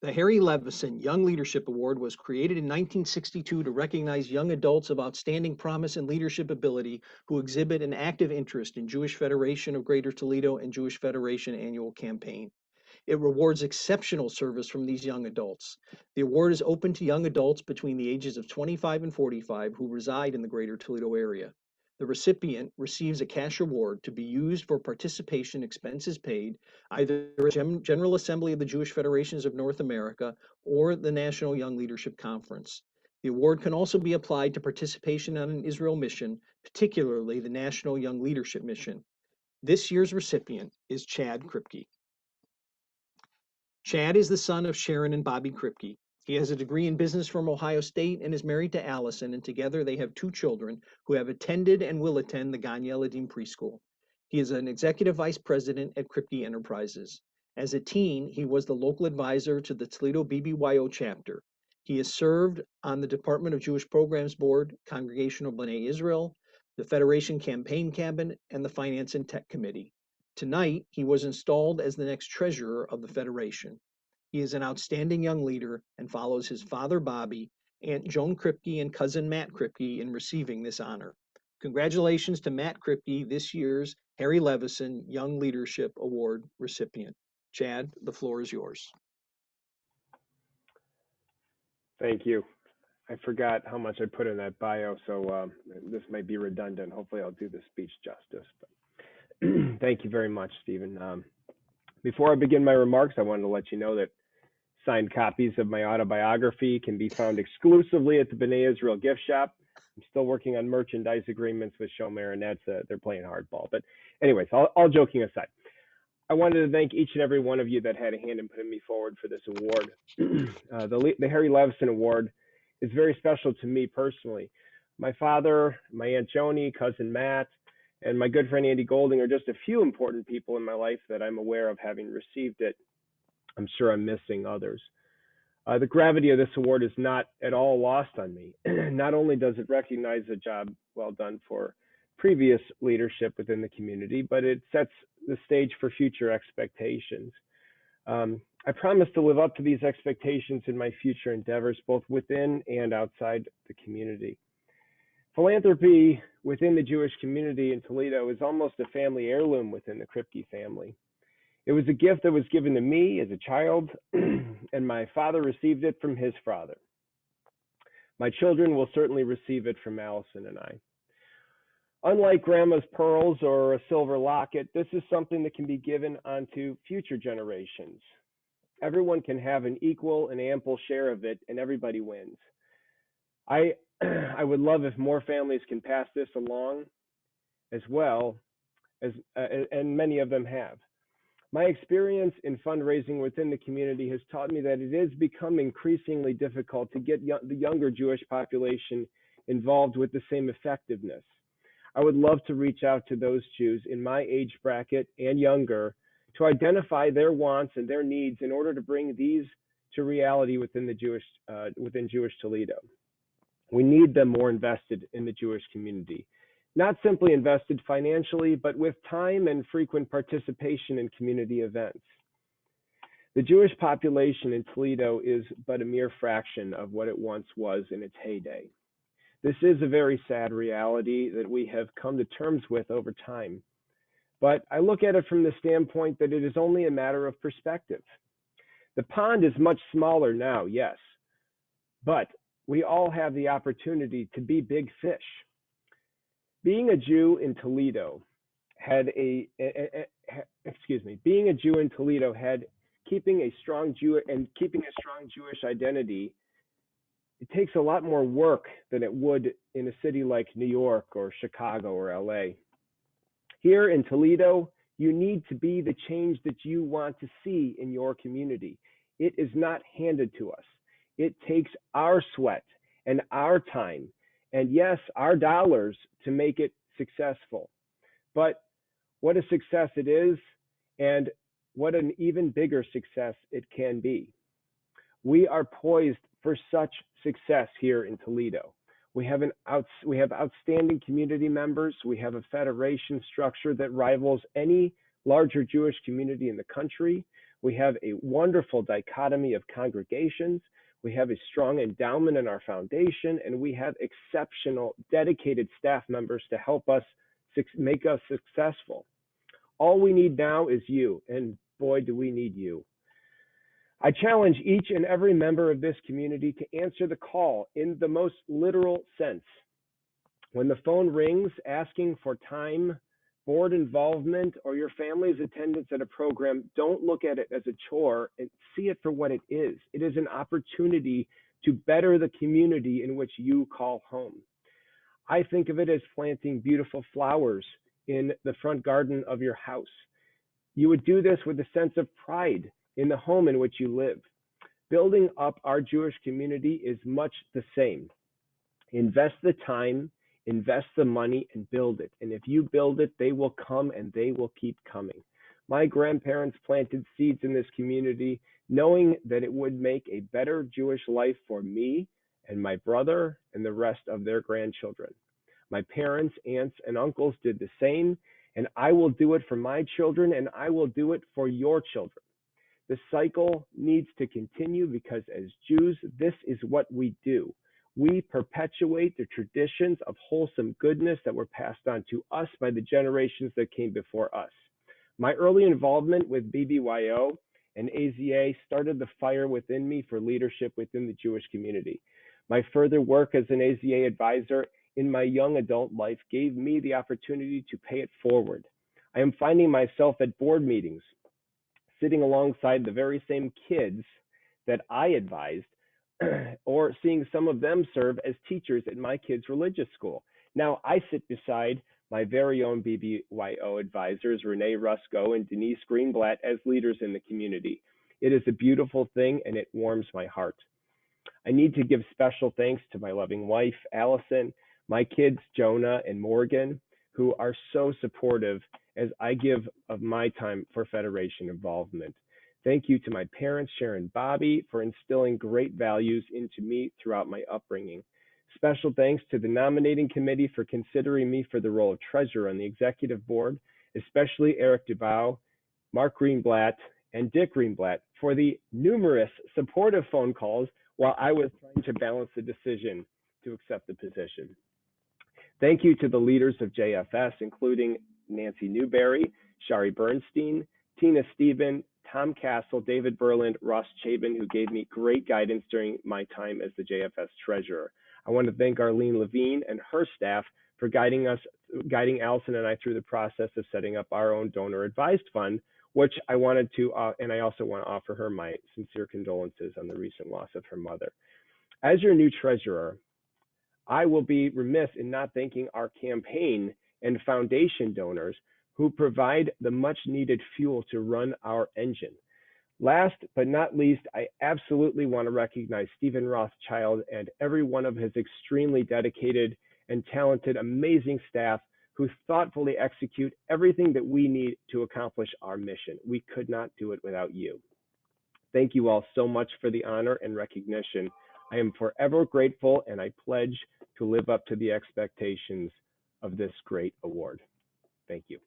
The Harry Levison Young Leadership Award was created in 1962 to recognize young adults of outstanding promise and leadership ability who exhibit an active interest in Jewish Federation of Greater Toledo and Jewish Federation annual campaign. It rewards exceptional service from these young adults. The award is open to young adults between the ages of 25 and 45 who reside in the Greater Toledo area. The recipient receives a cash award to be used for participation expenses paid, either at the General Assembly of the Jewish Federations of North America or the National Young Leadership Conference. The award can also be applied to participation on an Israel mission, particularly the National Young Leadership Mission. This year's recipient is Chad Kripke. Chad is the son of Sharon and Bobby Kripke. He has a degree in business from Ohio State and is married to Allison, and together they have two children who have attended and will attend the Gan Yeladim preschool. He is an executive vice president at Kripke Enterprises. As a teen, he was the local advisor to the Toledo BBYO chapter. He has served on the Department of Jewish Programs Board, Congregational B'nai Israel, the Federation Campaign Cabinet, and the Finance and Tech Committee. Tonight, he was installed as the next treasurer of the Federation. He is an outstanding young leader and follows his father, Bobby, Aunt Joan Kripke, and cousin Matt Kripke in receiving this honor. Congratulations to Matt Kripke, this year's Harry Levison Young Leadership Award recipient. Chad, the floor is yours. Thank you. I forgot how much I put in that bio, so this might be redundant. Hopefully I'll do the speech justice. But thank you very much, Stephen. Before I begin my remarks, I wanted to let you know that signed copies of my autobiography can be found exclusively at the B'nai Israel gift shop. I'm still working on merchandise agreements with Shomer and Nets. They're playing hardball. But anyways, all joking aside, I wanted to thank each and every one of you that had a hand in putting me forward for this award. The Harry Levison Award is very special to me personally. My father, my Aunt Joni, cousin Matt, and my good friend Andy Golding are just a few important people in my life that I'm aware of having received it. I'm sure I'm missing others. The gravity of this award is not at all lost on me. Not only does it recognize a job well done for previous leadership within the community, but it sets the stage for future expectations. I promise to live up to these expectations in my future endeavors, both within and outside the community. Philanthropy within the Jewish community in Toledo is almost a family heirloom within the Kripke family. It was a gift that was given to me as a child, and my father received it from his father. My children will certainly receive it from Allison and I. Unlike grandma's pearls or a silver locket, this is something that can be given onto future generations. Everyone can have an equal and ample share of it, and everybody wins. I would love if more families can pass this along as well, and many of them have. My experience in fundraising within the community has taught me that it is becoming increasingly difficult to get the younger Jewish population involved with the same effectiveness. I would love to reach out to those Jews in my age bracket and younger to identify their wants and their needs in order to bring these to reality within Jewish Toledo. We need them more invested in the Jewish community, not simply invested financially, but with time and frequent participation in community events. The Jewish population in Toledo is but a mere fraction of what it once was in its heyday. This is a very sad reality that we have come to terms with over time. But I look at it from the standpoint that it is only a matter of perspective. The pond is much smaller now, yes, but we all have the opportunity to be big fish. Being a Jew in Toledo had keeping a strong Jewish identity. It takes a lot more work than it would in a city like New York or Chicago or LA. Here in Toledo, you need to be the change that you want to see in your community. It is not handed to us. It takes our sweat and our time, and yes, our dollars to make it successful. But what a success it is, and what an even bigger success it can be. We are poised for such success here in Toledo. We have outstanding community members. We have a federation structure that rivals any larger Jewish community in the country. We have a wonderful dichotomy of congregations. We have a strong endowment in our foundation, and we have exceptional, dedicated staff members to help us make us successful. All we need now is you, and boy, do we need you. I challenge each and every member of this community to answer the call in the most literal sense. When the phone rings asking for time, board involvement, or your family's attendance at a program, don't look at it as a chore and see it for what it is. It is an opportunity to better the community in which you call home. I think of it as planting beautiful flowers in the front garden of your house. You would do this with a sense of pride in the home in which you live. Building up our Jewish community is much the same. Invest the time, invest the money, and build it. And if you build it, they will come and they will keep coming. My grandparents planted seeds in this community, knowing that it would make a better Jewish life for me and my brother and the rest of their grandchildren. My parents, aunts, and uncles did the same, and I will do it for my children, and I will do it for your children. The cycle needs to continue because as Jews, this is what we do. We perpetuate the traditions of wholesome goodness that were passed on to us by the generations that came before us. My early involvement with BBYO and AZA started the fire within me for leadership within the Jewish community. My further work as an AZA advisor in my young adult life gave me the opportunity to pay it forward. I am finding myself at board meetings, sitting alongside the very same kids that I advised, or seeing some of them serve as teachers at my kids' religious school. Now I sit beside my very own BBYO advisors, Renee Rusko and Denise Greenblatt, as leaders in the community. It is a beautiful thing, and it warms my heart. I need to give special thanks to my loving wife, Allison, my kids, Jonah and Morgan, who are so supportive as I give of my time for Federation involvement. Thank you to my parents, Sharon and Bobby, for instilling great values into me throughout my upbringing. Special thanks to the nominating committee for considering me for the role of treasurer on the executive board, especially Eric Dubow, Mark Greenblatt, and Dick Greenblatt for the numerous supportive phone calls while I was trying to balance the decision to accept the position. Thank you to the leaders of JFS, including Nancy Newberry, Shari Bernstein, Tina Stephen, Tom Castle, David Berland, Ross Chabin, who gave me great guidance during my time as the JFS treasurer. I want to thank Arlene Levine and her staff for guiding Allison and I through the process of setting up our own donor advised fund, which I wanted to, and I also want to offer her my sincere condolences on the recent loss of her mother. As your new treasurer, I will be remiss in not thanking our campaign and foundation donors who provide the much needed fuel to run our engine. Last but not least, I absolutely want to recognize Stephen Rothschild and every one of his extremely dedicated and talented, amazing staff who thoughtfully execute everything that we need to accomplish our mission. We could not do it without you. Thank you all so much for the honor and recognition. I am forever grateful, and I pledge to live up to the expectations of this great award. Thank you.